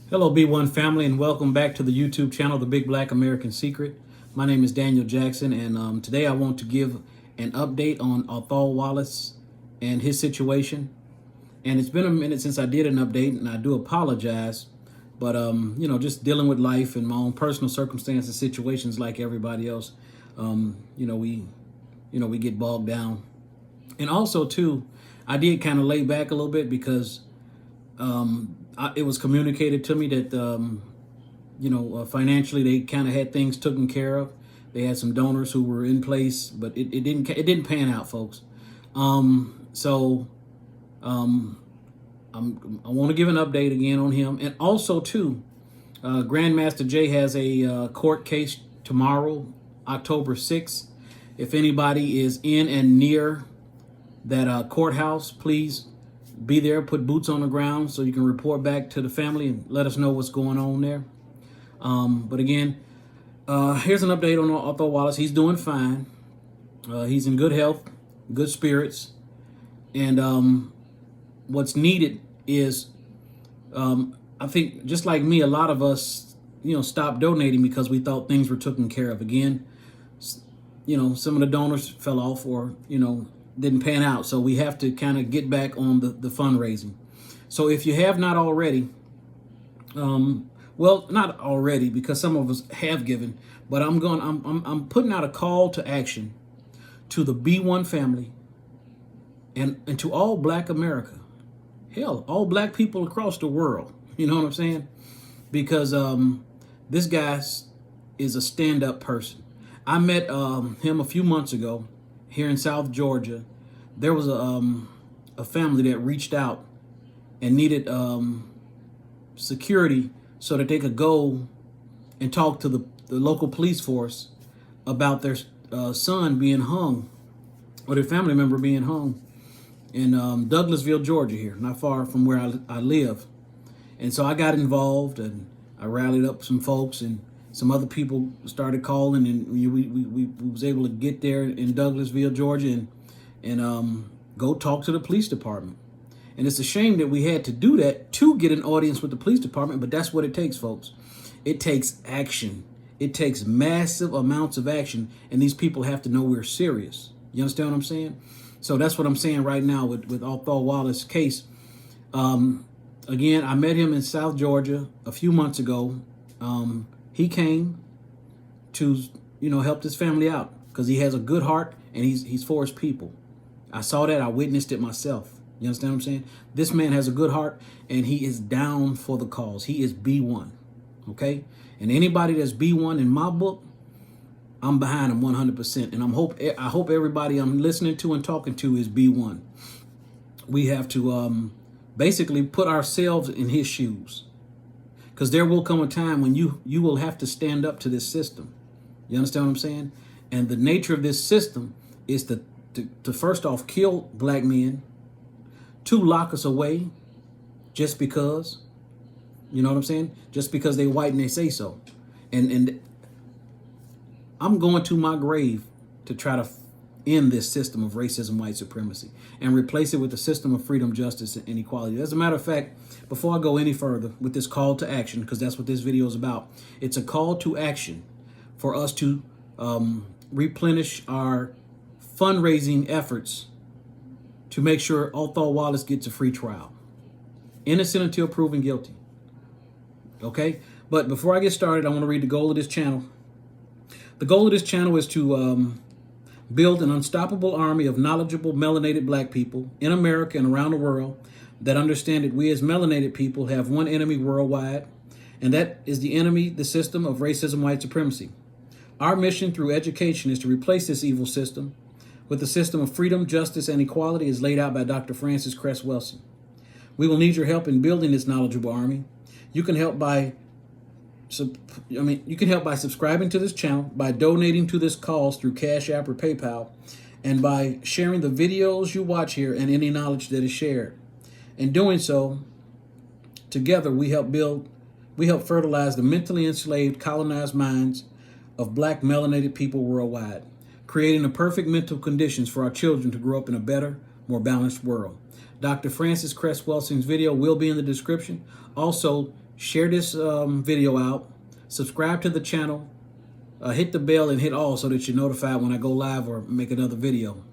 Hello, B1 family, and welcome back to the YouTube channel, The Big Black American Secret. My name is Daniel Jackson, and today I want to give an update on Othal Wallace and his situation. And it's been a minute since I did an update, and I do apologize. But, just dealing with life and my own personal circumstances, situations like everybody else, we get bogged down. And also, too, I did kind of lay back a little bit because it was communicated to me that, financially they kind of had things taken care of. They had some donors who were in place, but it didn't pan out, folks. I want to give an update again on him, and also too, Grandmaster Jay has a court case tomorrow, October 6th. If anybody is in and near that courthouse, please be there, put boots on the ground so you can report back to the family and let us know what's going on there. But again, here's an update on Othal Wallace. He's doing fine. He's in good health, good spirits. And what's needed is, I think, just like me, a lot of us, stopped donating because we thought things were taken care of. Again, some of the donors fell off or, didn't pan out. So we have to kind of get back on the fundraising. So if you have not already, well, not already because some of us have given, but I'm putting out a call to action to the B1 family and to all Black America. Hell, all Black people across the world. You know what I'm saying? Because this guy is a stand-up person. I met him a few months ago here in South Georgia. There was a family that reached out and needed security so that they could go and talk to the local police force about their son being hung, or their family member being hung in Douglasville, Georgia, here, not far from where I live. And so I got involved and I rallied up some folks, and some other people started calling, and we was able to get there in Douglasville, Georgia, and go talk to the police department. And it's a shame that we had to do that to get an audience with the police department, but that's what it takes, folks. It takes action. It takes massive amounts of action, and these people have to know we're serious. You understand what I'm saying? So that's what I'm saying right now with Othal Wallace's case. Again, I met him in South Georgia a few months ago. He came to, help his family out because he has a good heart and he's for his people. I saw that. I witnessed it myself. You understand what I'm saying? This man has a good heart and he is down for the cause. He is B1. Okay? And anybody that's B1 in my book, I'm behind him 100%. And I hope everybody I'm listening to and talking to is B1. We have to basically put ourselves in his shoes. Because there will come a time when you will have to stand up to this system. You understand what I'm saying? And the nature of this system is to first off kill Black men, to lock us away just because, you know what I'm saying? Just because they white and they say so. And I'm going to my grave to try to end this system of racism, white supremacy, and replace it with a system of freedom, justice, and equality. As a matter of fact, before I go any further with this call to action, because that's what this video is about, it's a call to action for us to replenish our fundraising efforts to make sure Othal Wallace gets a free trial. Innocent until proven guilty. Okay? But before I get started, I want to read the goal of this channel. The goal of this channel is to build an unstoppable army of knowledgeable melanated Black people in America and around the world that understand that we as melanated people have one enemy worldwide, and that is the enemy, the system of racism, white supremacy. Our mission through education is to replace this evil system with the system of freedom, justice, and equality as laid out by Dr. Frances Cress Welsing. We will need your help in building this knowledgeable army. You can help by subscribing to this channel, by donating to this cause through Cash App or PayPal, and by sharing the videos you watch here and any knowledge that is shared. In doing so, together we help fertilize the mentally enslaved, colonized minds of Black melanated people worldwide, creating the perfect mental conditions for our children to grow up in a better, more balanced world. Dr. Frances Cress Welsing's video will be in the description. Also, share this video out, subscribe to the channel, hit the bell and hit all so that you're notified when I go live or make another video.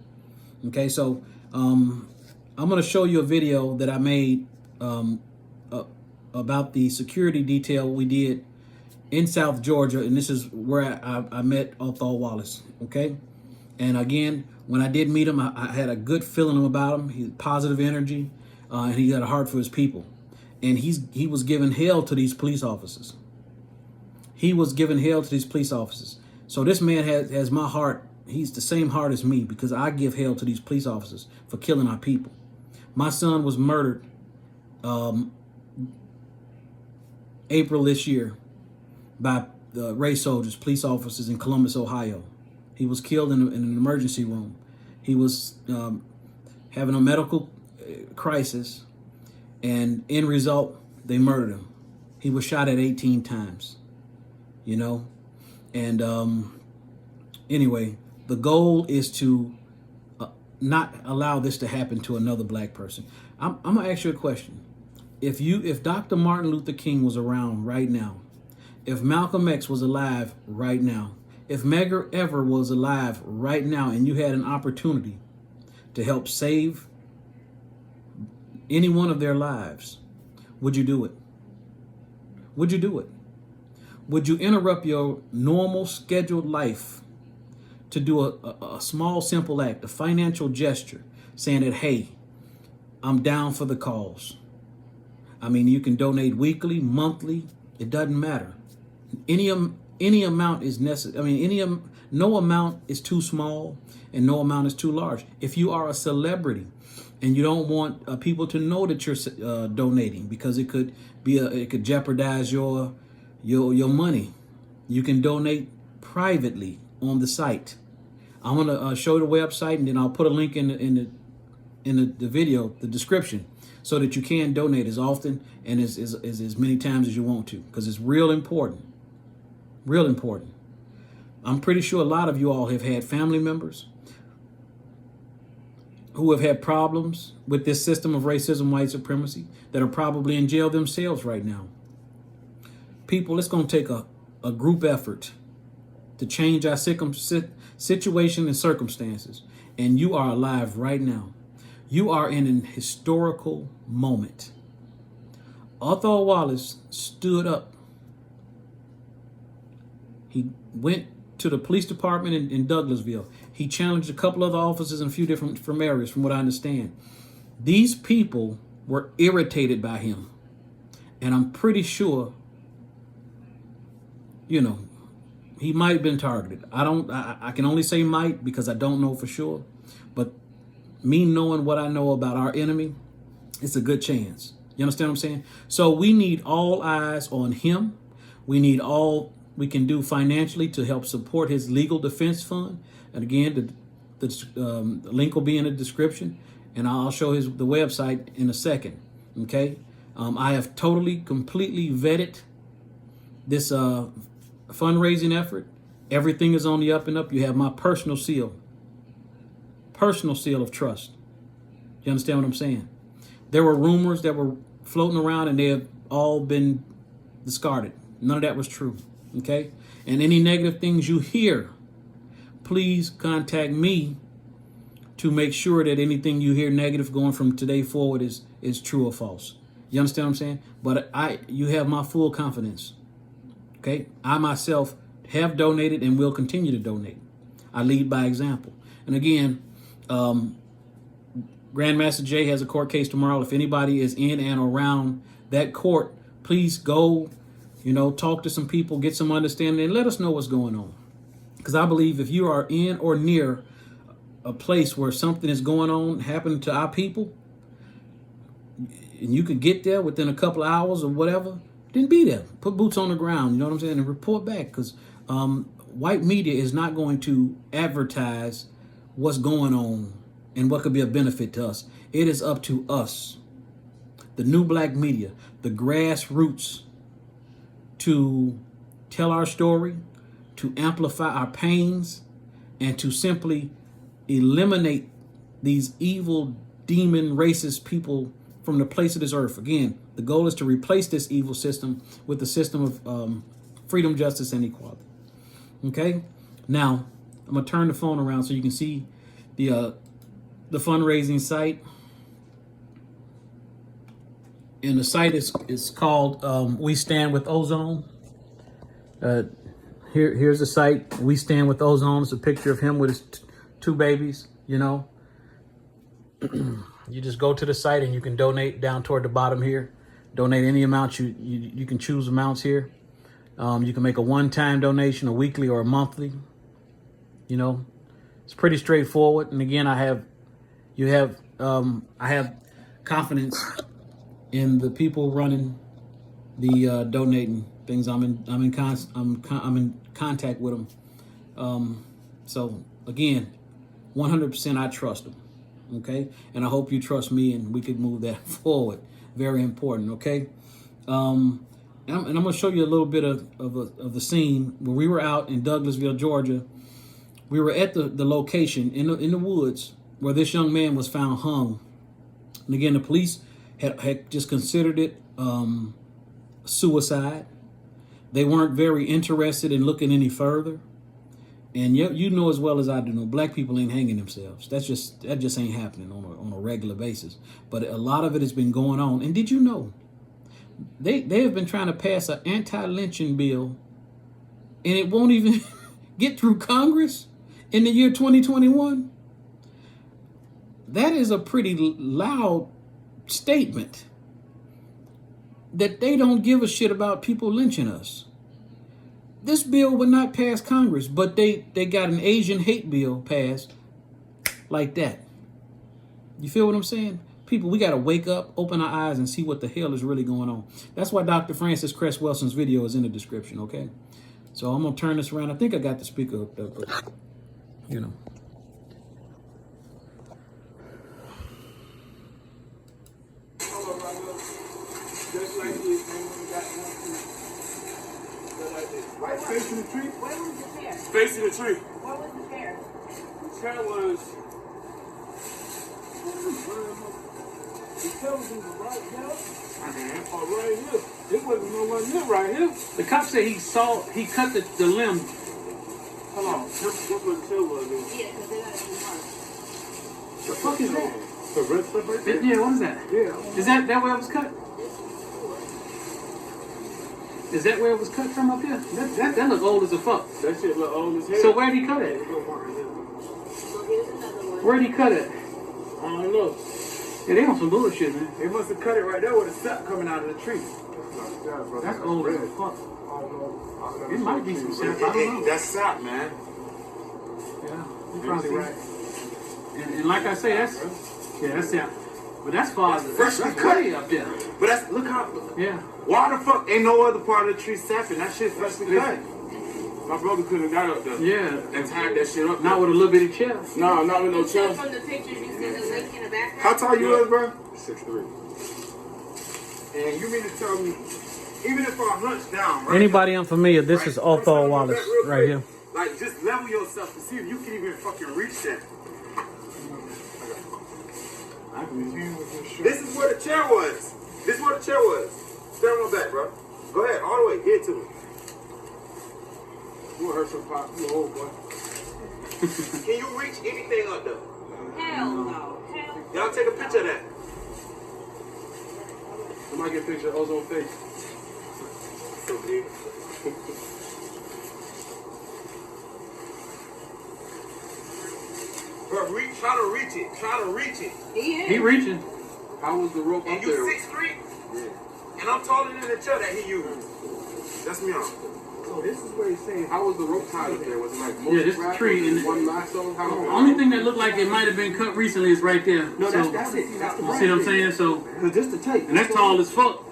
Okay, so I'm going to show you a video that I made about the security detail we did in South Georgia, and this is where I met Othal Wallace. Okay, and again, when I did meet him, I had a good feeling about him. He's positive energy, and he had a heart for his people. And he was giving hell to these police officers. He was giving hell to these police officers. So this man has my heart. He's the same heart as me, because I give hell to these police officers for killing our people. My son was murdered April this year by the race soldiers, police officers in Columbus, Ohio. He was killed in an emergency room. He was having a medical crisis, and in result, they murdered him. He was shot at 18 times, you know? And anyway, the goal is to not allow this to happen to another black person. I'm gonna ask you a question. If Dr. Martin Luther King was around right now, if Malcolm X was alive right now, if Medgar Evers was alive right now, and you had an opportunity to help save any one of their lives, would you do it? Would you do it? Would you interrupt your normal scheduled life to do a small, simple act, a financial gesture, saying that, hey, I'm down for the cause? I mean, you can donate weekly, monthly, it doesn't matter. Any amount is necessary. I mean, no amount is too small and no amount is too large. If you are a celebrity and you don't want people to know that you're donating, because it could jeopardize your money, you can donate privately on the site. I'm gonna show you the website, and then I'll put a link in the video, the description, so that you can donate as often and as many times as you want to, because it's real important. Real important. I'm pretty sure a lot of you all have had family members who have had problems with this system of racism, white supremacy, that are probably in jail themselves right now. People, it's going to take a group effort to change our situation and circumstances. And you are alive right now. You are in an historical moment. Othal Wallace stood up. He went to the police department in Douglasville. He challenged a couple other officers in a few different areas, from what I understand. These people were irritated by him. And I'm pretty sure, you know, he might have been targeted. I can only say might, because I don't know for sure. But me knowing what I know about our enemy, it's a good chance. You understand what I'm saying? So we need all eyes on him. We need all we can do financially to help support his legal defense fund. And again, the link will be in the description, and I'll show the website in a second. Okay, I have completely vetted this fundraising effort. Everything is on the up and up. You have my personal seal of trust. You understand what I'm saying? There were rumors that were floating around, and they have all been discarded. None of that was true. Okay? And any negative things you hear, please contact me to make sure that anything you hear negative going from today forward is true or false. You understand what I'm saying? But you have my full confidence. Okay? I myself have donated and will continue to donate. I lead by example. And again, Grandmaster Jay has a court case tomorrow. If anybody is in and around that court, please go, talk to some people, get some understanding, and let us know what's going on. Because I believe if you are in or near a place where something is going on, happening to our people, and you could get there within a couple of hours or whatever, then be there. Put boots on the ground, you know what I'm saying, and report back. Because white media is not going to advertise what's going on and what could be a benefit to us. It is up to us, the new black media, the grassroots, to tell our story, to amplify our pains, and to simply eliminate these evil, demon, racist people from the place of this earth. Again, The goal is to replace this evil system with the system of freedom, justice, and equality. Okay? Now, I'm going to turn the phone around so you can see the fundraising site. And the site is called We Stand with Ozone. Here's the site, We Stand with Ozone. It's a picture of him with his two babies, you know. You just go to the site and you can donate down toward the bottom here. Donate any amount. You can choose amounts here. You can make a one-time donation, a weekly or a monthly. You know, it's pretty straightforward. And again, I have confidence in the people running the donating things. I'm in contact with them. So again, 100% I trust them. Okay, and I hope you trust me, and we could move that forward. Very important. Okay, and I'm going to show you a little bit of the scene when we were out in Douglasville, Georgia. We were at the location in the woods where this young man was found hung. And again, the police had just considered it suicide. They weren't very interested in looking any further. And you know as well as I do know, black people ain't hanging themselves. That just ain't happening on a regular basis. But a lot of it has been going on. And did you know they have been trying to pass an anti-lynching bill, and it won't even get through Congress in the year 2021? That is a pretty loud statement that they don't give a shit about people lynching us. This bill would not pass Congress, but they got an Asian hate bill passed like that. You feel what I'm saying? People, we got to wake up, open our eyes, and see what the hell is really going on. That's why Dr. Francis Cress Welson's video is in the description, okay? So I'm going to turn this around. I think I got the speaker hooked up, but, you know. Just like this, man, we got right, facing the tree? Where was the chair? Facing the tree. Where was the chair? The chair was... The chair was right here. Or right here. It wasn't no one here right here. The cop said he cut the limb. Hold on. That's what the chair was. Yeah, because they got it in March. The fuck is that? The red stuff right there? Yeah, what is that? Yeah. Is that where it was cut? Is that where it was cut from up here? That look old as a fuck. That shit look old as hell. So where'd he cut it? So here's another one. Where'd he cut it? I don't know. Yeah, they on some bullshit, man. They must have cut it right there with a sap coming out of the tree. That's old as a fuck. It might be some sap, I don't know. That's sap, man. Yeah, you're probably right. And like I say, that's sap. But that's far as Freshly cut up there. But that's, look how... Yeah. Why the fuck ain't no other part of the tree sapping? That shit freshly cut. My brother couldn't have got up there. Yeah. And tied that shit up. Not with a little bitty chest. No, not with no You said chest. from the pictures you see the link in the background? How tall you is, bro? 6'3". And you mean to tell me, even if I hunch down, right? Anybody unfamiliar, this is Othal Wallace right here. Like, just level yourself to see if you can even fucking reach that. This is where the chair was. This is where the chair was. Stand on my back, bro. Go ahead, all the way. Get to me. You want to hurt some pop? You old boy. Can you reach anything up there? Hell no. Hell Y'all take a picture of that. Somebody get a picture of Ozone face. So big. Bro, try to reach it. Try to reach it. He reaching. How was the rope and up there? And you 6'3"? Yeah. And I'm taller than the chair that he used. That's me on. So this is where he's saying, how was the rope tied up there? Was it like this tree and one lasso? The only thing that looked like it might have been cut recently is right there. No, so, that's it. That's the you see what I'm saying? So, just the tape. And that's tall as fuck.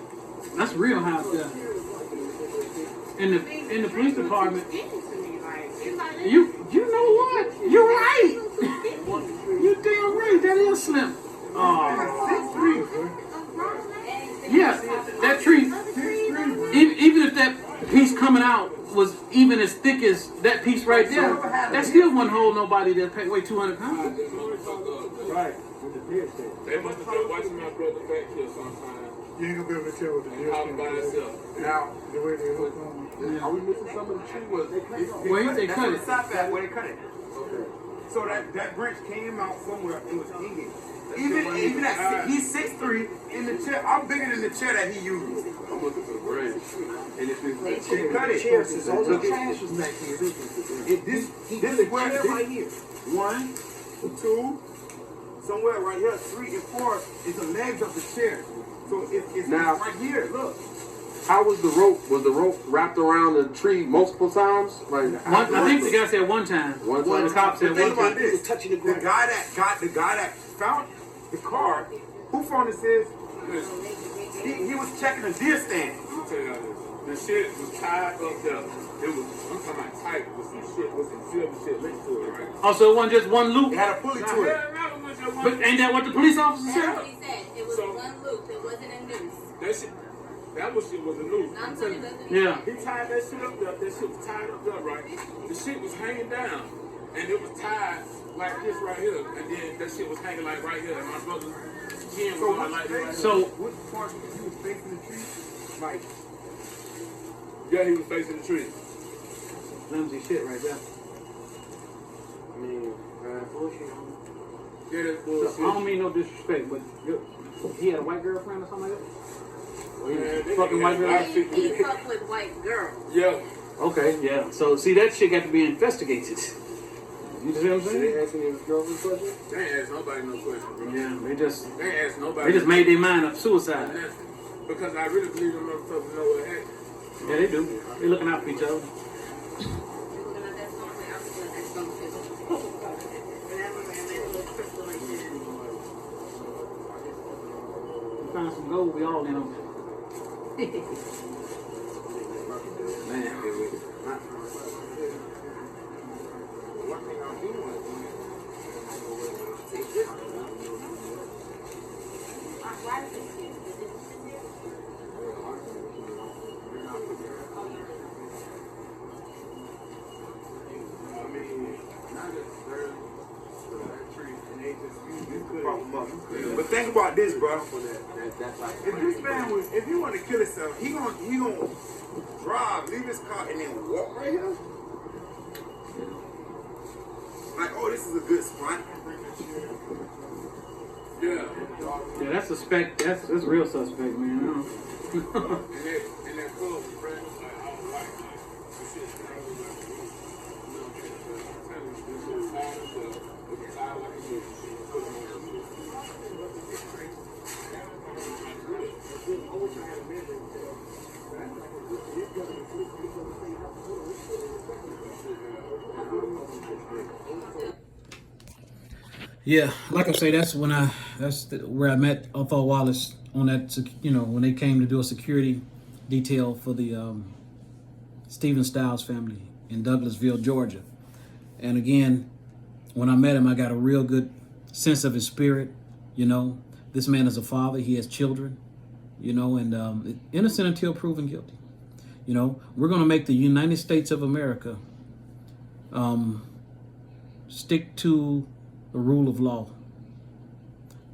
That's real high up there. In the police department. You know what? You're right. You damn right. That is slim. Yeah, that tree. Even if that piece coming out was even as thick as that piece right there, that still wouldn't hold nobody that weigh 200 pounds. Right. They must have been watching my brother back here sometime. You ain't gonna be able to tell what the deal is. Now, the way they look on. Are we missing some of the tree? Where they cut it? Where they cut it. Okay. So that branch came out somewhere and was hanging. Even at he's 6'3" in the chair. I'm bigger than the chair that he used. I'm looking for the branch. And if it's they cut it. Chairs, all the trash was back here. This is where right here. 1, 2, somewhere right here. 3 and 4 is the legs of the chair. So it's now right here. Look. How was the rope? Was the rope wrapped around the tree multiple times? Like I think the guy said one time. One time. The cop said one time. This, touching the guy that found the car, who phone it says he was checking a deer stand. Let me tell you this. The shit was tied up there. It was, I'm talking about tight, but some shit was some silver shit linked to it, right? Oh, so it wasn't just one loop? It had a pulley to it. But ain't that what the police officer said? That's what he said. It was one loop. It wasn't a noose. That shit was a noose. Yeah. He tied that shit up there. That shit was tied up there, right? The shit was hanging down. And it was tied like this right here. And then that shit was hanging like right here. And my brother, Jim, was going like this. So, what part he was facing the tree? Like, yeah, he was facing the tree. flimsy shit right there. I mean, bullshit. Yeah, that's So, bullshit. I don't mean no disrespect, but he had a white girlfriend or something like that? Man, Fucking white girl? He fucked with white girls. Yeah. Okay, yeah. So, see, that shit got to be investigated. You see what I'm they saying? asking his girlfriend questions? They ain't asked nobody no question, bro. Yeah, they They ain't asked nobody. just made their mind up suicide. Nothing. Because I really believe them motherfuckers know what happened. Yeah, they do. They looking out for each other. We found some gold, we all in them. Man, One thing I do want to do is take this. But think about this, bro. If he want to kill himself, he gonna drive, leave his car, and then walk right here. Like, oh, this is a good spot. Yeah. yeah, that's suspect. That's real suspect, man. And that clothes, friend, like, I don't like this. This shit's crazy, like, this shit's tied up, it's tied like a noose. Yeah, like I say, that's where I met Othal Wallace on that. When they came to do a security detail for the Stephen Stiles family in Douglasville, Georgia. And again, when I met him, I got a real good sense of his spirit. This man is a father. He has children. And innocent until proven guilty. We're going to make the United States of America stick to the rule of law.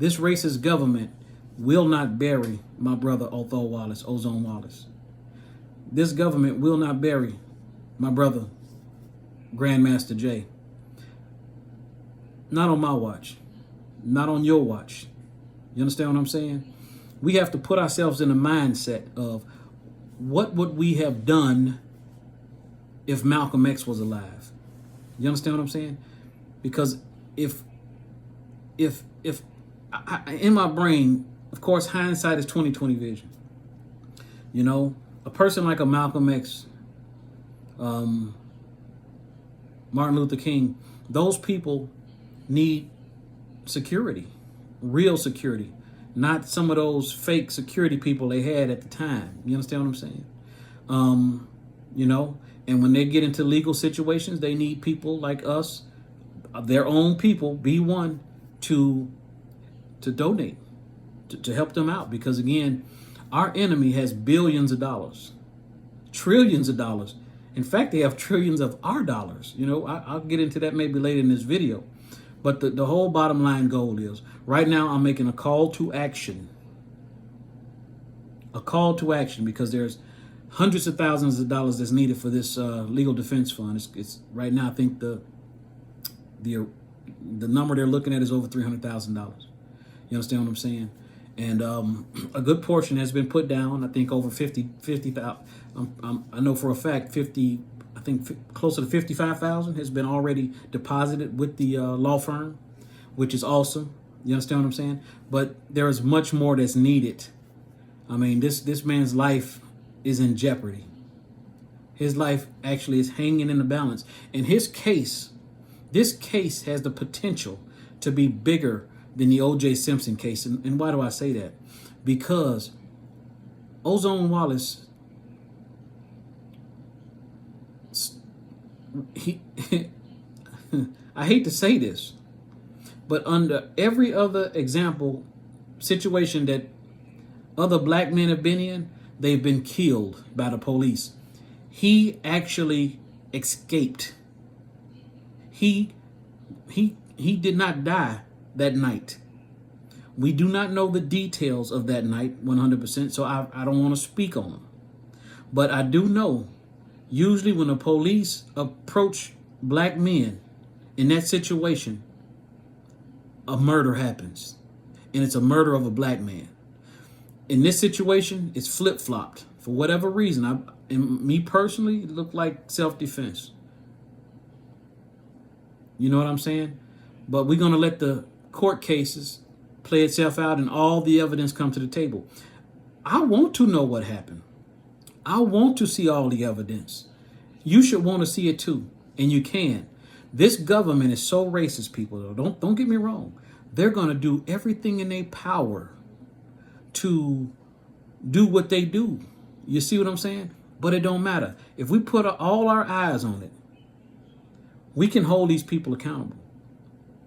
This racist government will not bury my brother Othal Wallace, Ozone Wallace. This government will not bury my brother, Grandmaster Jay. Not on my watch. Not on your watch. You understand what I'm saying? We have to put ourselves in the mindset of what would we have done if Malcolm X was alive? You understand what I'm saying? Because if in my brain, of course, hindsight is 20/20 vision. A person like a Malcolm X, Martin Luther King, those people need security, real security, not some of those fake security people they had at the time. You understand what I'm saying? And when they get into legal situations, they need people like us, their own people, B1, to donate, to help them out. Because again, our enemy has billions of dollars, trillions of dollars. In fact, they have trillions of our dollars. I'll get into that maybe later in this video. But the whole bottom line goal is, right now I'm making a call to action a call to action, because there's hundreds of thousands of dollars that's needed for this legal defense fund. It's right now, I think the number they're looking at is over $300,000. You understand what I'm saying? And a good portion has been put down. I think over 50,000. I know for a fact 50. I think closer to 55,000 has been already deposited with the law firm, which is awesome. You understand what I'm saying? But there is much more that's needed. I mean, this man's life is in jeopardy. His life actually is hanging in the balance. And this case has the potential to be bigger than the O.J. Simpson case. And why do I say that? Because Ozone Wallace, I hate to say this, but under every other situation that other black men have been in, they've been killed by the police. He actually escaped. He did not die that night. We do not know the details of that night 100%, so I don't want to speak on them. But I do know, usually when the police approach black men in that situation, a murder happens. And it's a murder of a black man. In this situation, it's flip-flopped. For whatever reason, me personally, it looked like self-defense. You know what I'm saying? But we're going to let the court cases play itself out and all the evidence come to the table. I want to know what happened. I want to see all the evidence. You should want to see it too, and you can. This government is so racist, people. Though. Don't get me wrong. They're going to do everything in their power to do what they do. You see what I'm saying? But it don't matter. If we put all our eyes on it, we can hold these people accountable.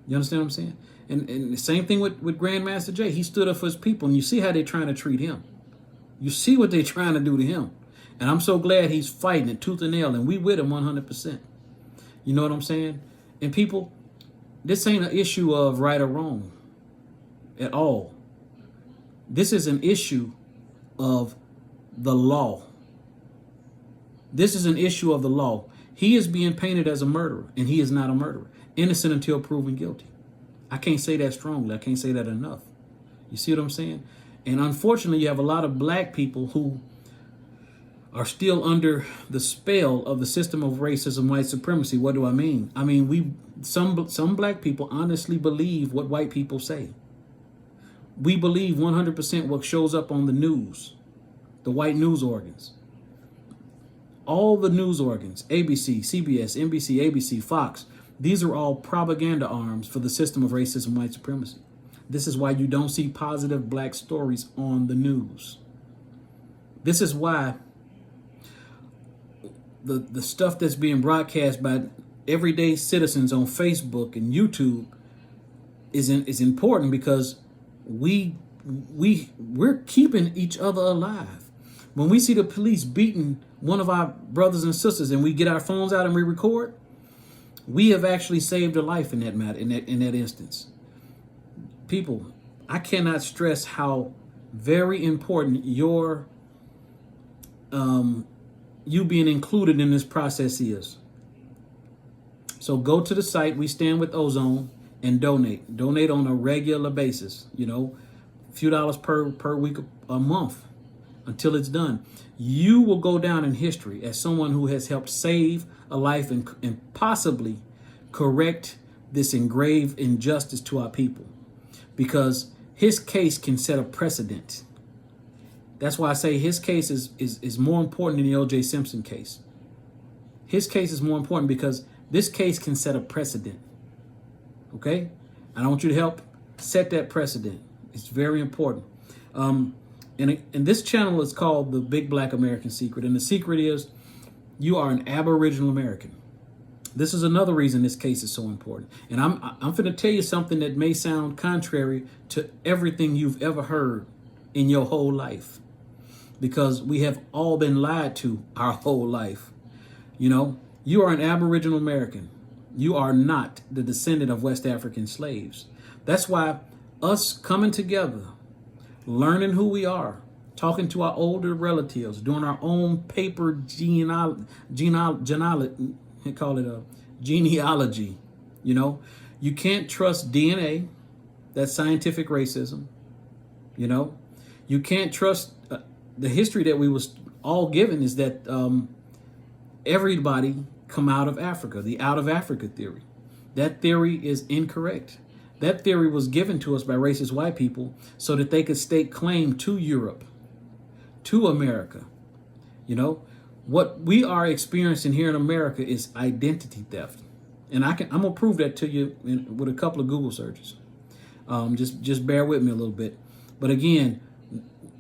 You understand what I'm saying? And the same thing with Grandmaster Jay. He stood up for his people, and you see how they're trying to treat him. You see what they're trying to do to him. And I'm so glad he's fighting it tooth and nail, and we with him 100%. You know what I'm saying? And people, this ain't an issue of right or wrong at all. This is an issue of the law. This is an issue of the law. He is being painted as a murderer, and he is not a murderer. Innocent until proven guilty. I can't say that strongly. I can't say that enough. You see what I'm saying? And unfortunately, you have a lot of black people who are still under the spell of the system of racism, white supremacy. What do I mean? I mean, some black people honestly believe what white people say. We believe 100% what shows up on the news, the white news organs. All the news organs, ABC, CBS, NBC, ABC, Fox, these are all propaganda arms for the system of racism, white supremacy. This is why you don't see positive black stories on the news. This is why the stuff that's being broadcast by everyday citizens on Facebook and YouTube is important, because we're keeping each other alive. When we see the police beating one of our brothers and sisters and we get our phones out and we record, we have actually saved a life in that matter, in that instance. People, I cannot stress how very important you being included in this process is. So go to the site, We Stand with Ozone, and donate. Donate on a regular basis, a few dollars per week, a month, until it's done. You will go down in history as someone who has helped save a life and possibly correct this engraved injustice to our people. Because his case can set a precedent. That's why I say his case is more important than the O.J. Simpson case. His case is more important because this case can set a precedent. Okay? And I want you to help set that precedent. It's very important. And this channel is called The Big Black American Secret. And the secret is you are an Aboriginal American. This is another reason this case is so important. And I'm going to tell you something that may sound contrary to everything you've ever heard in your whole life. Because we have all been lied to our whole life. You are an Aboriginal American. You are not the descendant of West African slaves. That's why us coming together, learning who we are, talking to our older relatives, doing our own paper genealogy, call it a genealogy. You know, you can't trust DNA. That's scientific racism. You know, you can't trust the history that we was all given is that everybody come out of Africa, the out of Africa theory. That theory is incorrect. That theory was given to us by racist white people so that they could stake claim to Europe, to America. You know, what we are experiencing here in America is identity theft. And I'm gonna prove that to you with a couple of Google searches. Just bear with me a little bit. But again,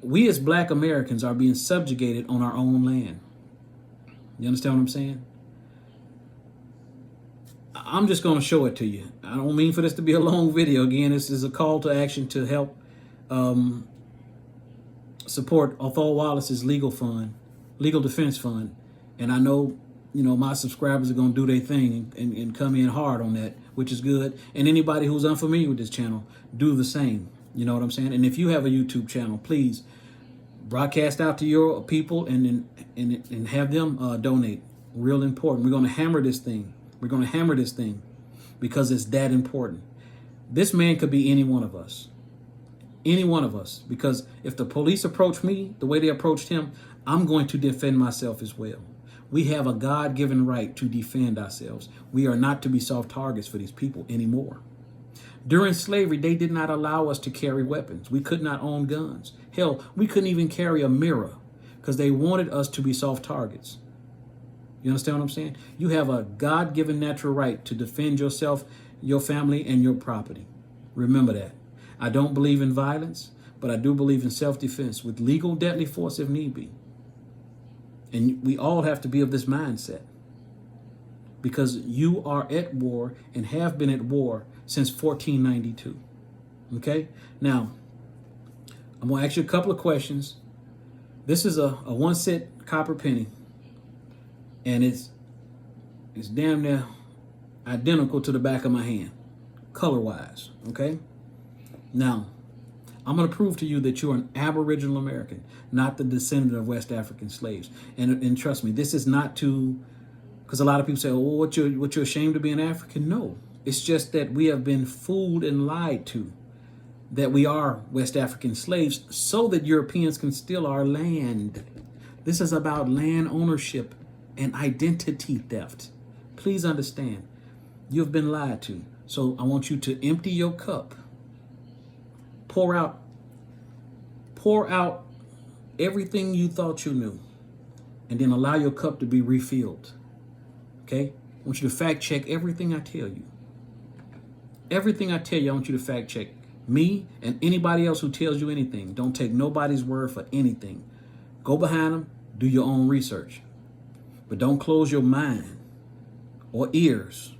we as Black Americans are being subjugated on our own land. You understand what I'm saying? I'm just going to show it to you. I don't mean for this to be a long video. Again, this is a call to action to help support Othal Wallace's legal defense fund. And I know, you know, my subscribers are going to do their thing and come in hard on that, which is good. And anybody who's unfamiliar with this channel, do the same. You know what I'm saying? And if you have a YouTube channel, please broadcast out to your people and have them donate. Real important. We're going to hammer this thing. We're going to hammer this thing because it's that important. This man could be any one of us. Any one of us. Because if the police approach me the way they approached him, I'm going to defend myself as well. We have a God-given right to defend ourselves. We are not to be soft targets for these people anymore. During slavery, they did not allow us to carry weapons. We could not own guns. Hell, we couldn't even carry a mirror because they wanted us to be soft targets. You understand what I'm saying? You have a God-given natural right to defend yourself, your family, and your property. Remember that. I don't believe in violence, but I do believe in self-defense with legal deadly force if need be. And we all have to be of this mindset because you are at war and have been at war since 1492. Okay? Now, I'm going to ask you a couple of questions. This is a 1-cent copper penny. And it's damn near identical to the back of my hand, color-wise, okay? Now, I'm going to prove to you that you're an Aboriginal American, not the descendant of West African slaves. And trust me, this is not to, because a lot of people say, oh, what you're ashamed of being African? No, it's just that we have been fooled and lied to, that we are West African slaves so that Europeans can steal our land. This is about land ownership and identity theft. Please understand, you've been lied to. So I want you to empty your cup. Pour out everything you thought you knew, and then allow your cup to be refilled. Okay? I want you to fact check everything I tell you. Everything I tell you, I want you to fact check. Me and anybody else who tells you anything. Don't take nobody's word for anything. Go behind them, do your own research. But don't close your mind or ears.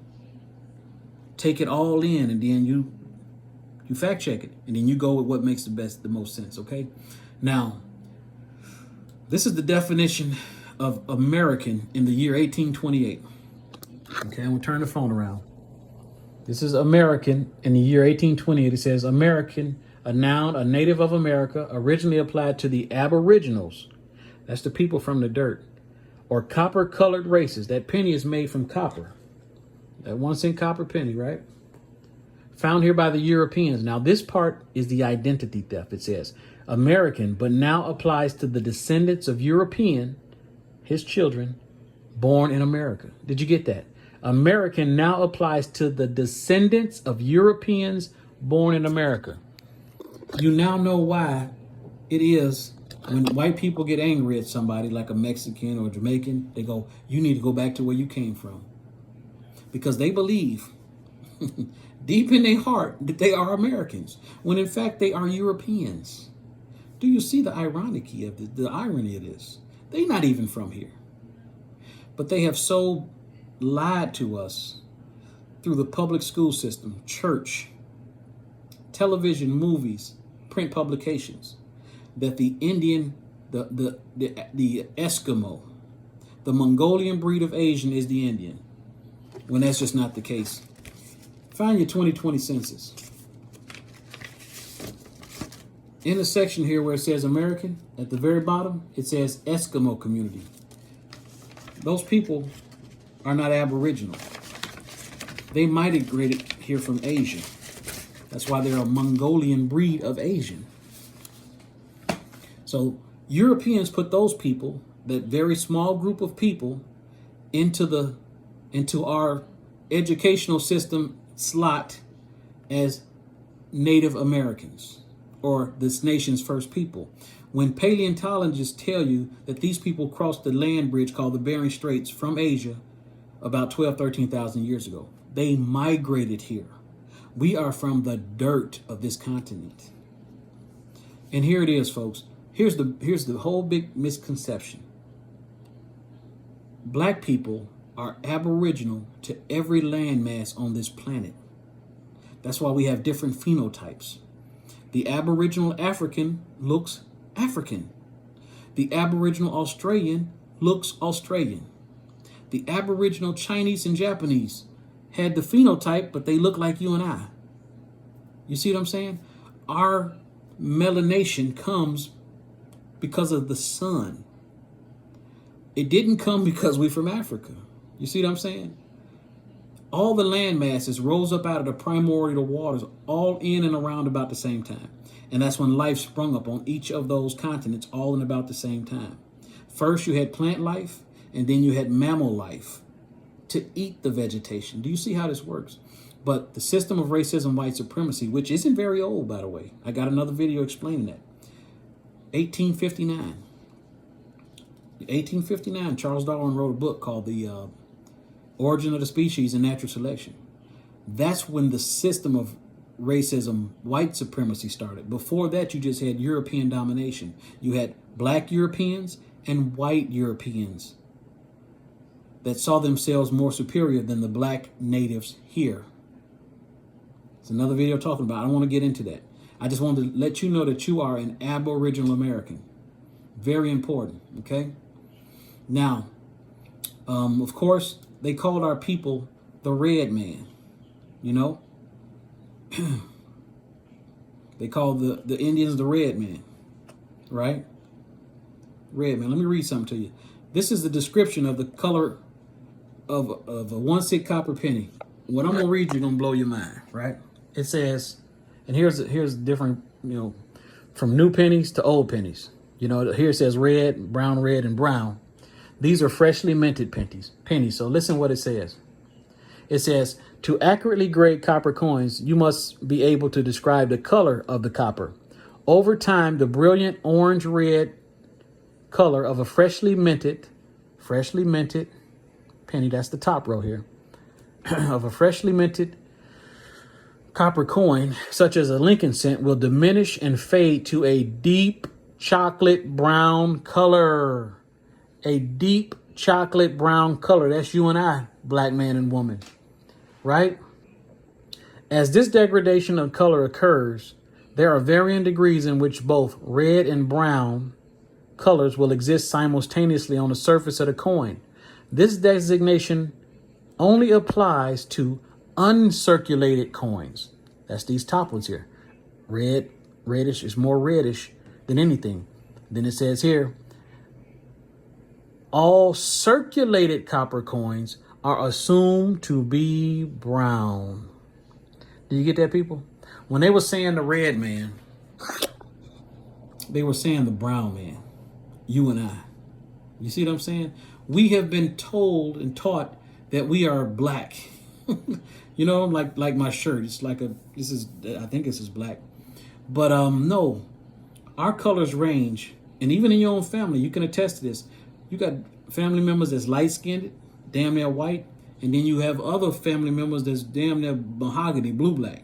Take it all in, and then you fact check it, and then you go with what makes the most sense, okay? Now, this is the definition of American in the year 1828. Okay, I'm gonna turn the phone around. This is American in the year 1828. It says American, a noun, a native of America, originally applied to the Aboriginals. That's the people from the dirt. Or copper-colored races. That penny is made from copper. That 1-cent copper penny, right? Found here by the Europeans. Now, this part is the identity theft. It says American, but now applies to the descendants of European, his children, born in America. Did you get that? American now applies to the descendants of Europeans born in America. You now know why it is when white people get angry at somebody like a Mexican or a Jamaican, they go, you need to go back to where you came from. Because they believe deep in their heart that they are Americans, when in fact they are Europeans. Do you see the irony of the irony of this? They're not even from here. But they have so lied to us through the public school system, church, television, movies, print publications, that the Indian, the Eskimo, the Mongolian breed of Asian is the Indian, when that's just not the case. Find your 2020 census. In the section here where it says American, at the very bottom, it says Eskimo community. Those people are not Aboriginal. They migrated here from Asia. That's why they're a Mongolian breed of Asian. So Europeans put those people, that very small group of people, into our educational system slot as Native Americans, or this nation's first people. When paleontologists tell you that these people crossed the land bridge called the Bering Straits from Asia about 12, 13,000 years ago, they migrated here. We are from the dirt of this continent. And here it is, folks. Here's the whole big misconception. Black people are aboriginal to every landmass on this planet. That's why we have different phenotypes. The Aboriginal African looks African. The Aboriginal Australian looks Australian. The Aboriginal Chinese and Japanese had the phenotype, but they look like you and I. You see what I'm saying? Our melanation comes because of the sun. It didn't come because we're from Africa. You see what I'm saying? All the land masses rose up out of the primordial waters, all in and around about the same time. And that's when life sprung up on each of those continents, all in about the same time. First, you had plant life, and then you had mammal life to eat the vegetation. Do you see how this works? But the system of racism, white supremacy, which isn't very old, by the way. I got another video explaining that. 1859. 1859, Charles Darwin wrote a book called The Origin of the Species and Natural Selection. That's when the system of racism, white supremacy started. Before that, you just had European domination. You had black Europeans and white Europeans that saw themselves more superior than the black natives here. It's another video talking about it. I don't want to get into that. I just wanted to let you know that you are an Aboriginal American. Very important, okay? Now, of course, they called our people the red man, you know? They called the Indians the red man, right? Red man. Let me read something to you. This is the description of the color of a 1/6 copper penny. What I'm going to read you going to blow your mind, right? It says, and here's different, you know, from new pennies to old pennies. You know, here it says red, red, and brown. These are freshly minted pennies. So listen what it says. It says, to accurately grade copper coins, you must be able to describe the color of the copper. Over time, the brilliant orange-red color of a freshly minted penny, that's the top row here, of a freshly minted copper coin, such as a Lincoln cent, will diminish and fade to a deep chocolate brown color. A deep chocolate brown color. That's you and I, black man and woman, right? As this degradation of color occurs, there are varying degrees in which both red and brown colors will exist simultaneously on the surface of the coin. This designation only applies to uncirculated coins. That's these top ones here. Reddish is more reddish than anything. Then it says here, all circulated copper coins are assumed to be brown. Do you get that, people? When they were saying the red man, they were saying the brown man. You and I. You see what I'm saying? We have been told and taught that we are black. You know, like my shirt. It's like I think this is black. But no, our colors range. And even in your own family, you can attest to this. You got family members that's light-skinned, damn near white, and then you have other family members that's damn near mahogany, blue-black.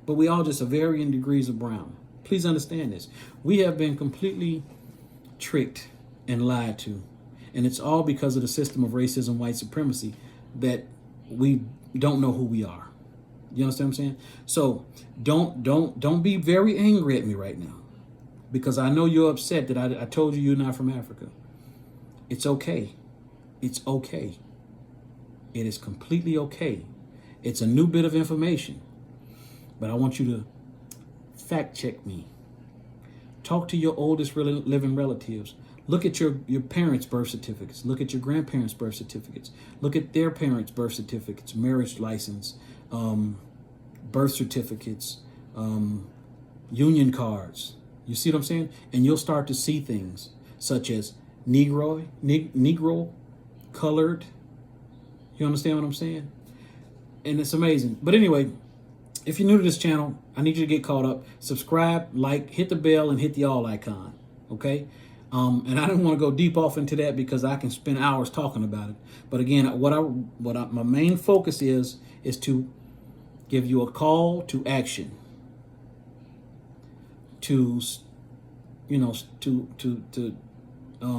But we all just are varying degrees of brown. Please understand this. We have been completely tricked and lied to. And it's all because of the system of racism, white supremacy, that we don't know who we are. You understand what I'm saying? So don't be very angry at me right now, because I know you're upset that I told you you're not from Africa. It's okay. It's okay. It is completely okay. It's a new bit of information, but I want you to fact check me. Talk to your oldest living relatives. Look at your parents' birth certificates. Look at your grandparents' birth certificates. Look at their parents' birth certificates, marriage license, birth certificates, union cards. You see what I'm saying? And you'll start to see things such as Negro, colored. You understand what I'm saying? And it's amazing. But anyway, if you're new to this channel, I need you to get caught up. Subscribe, like, hit the bell, and hit the all icon. Okay? And I didn't want to go deep off into that because I can spend hours talking about it. But again, my main focus is to give you a call to action. To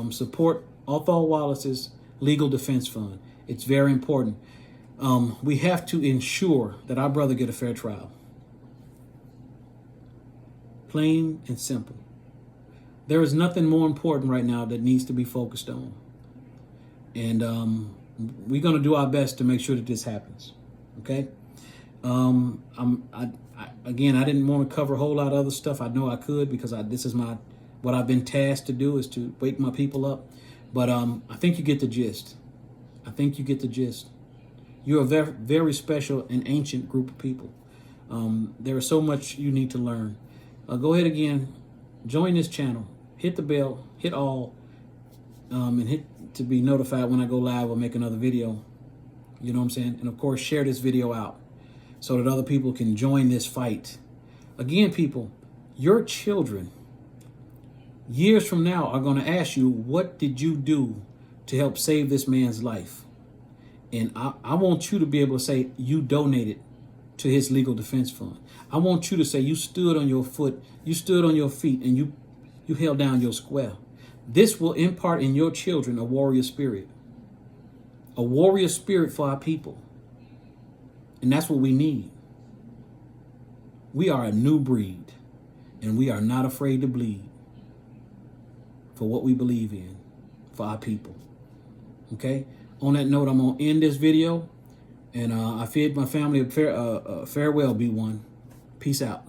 support Othal Wallace's Legal Defense Fund. It's very important. We have to ensure that our brother get a fair trial. Plain and simple. There is nothing more important right now that needs to be focused on. And we're going to do our best to make sure that this happens. Okay? Again, I didn't want to cover a whole lot of other stuff. I know I could because this is what I've been tasked to do, is to wake my people up. But I think you get the gist. I think you get the gist. You're a very, very special and ancient group of people. There is so much you need to learn. Go ahead again, join this channel, hit the bell, hit all, and hit to be notified when I go live or make another video. You know what I'm saying? And of course, share this video out so that other people can join this fight. Again, people, your children, years from now, are going to ask you, what did you do to help save this man's life? And I want you to be able to say you donated to his legal defense fund. I want you to say you stood on your foot, you stood on your feet, and you held down your square. This will impart in your children a warrior spirit for our people. And that's what we need. We are a new breed, and we are not afraid to bleed for what we believe in, for our people. Okay? On that note, I'm going to end this video, and I bid my family a farewell, be one. Peace out.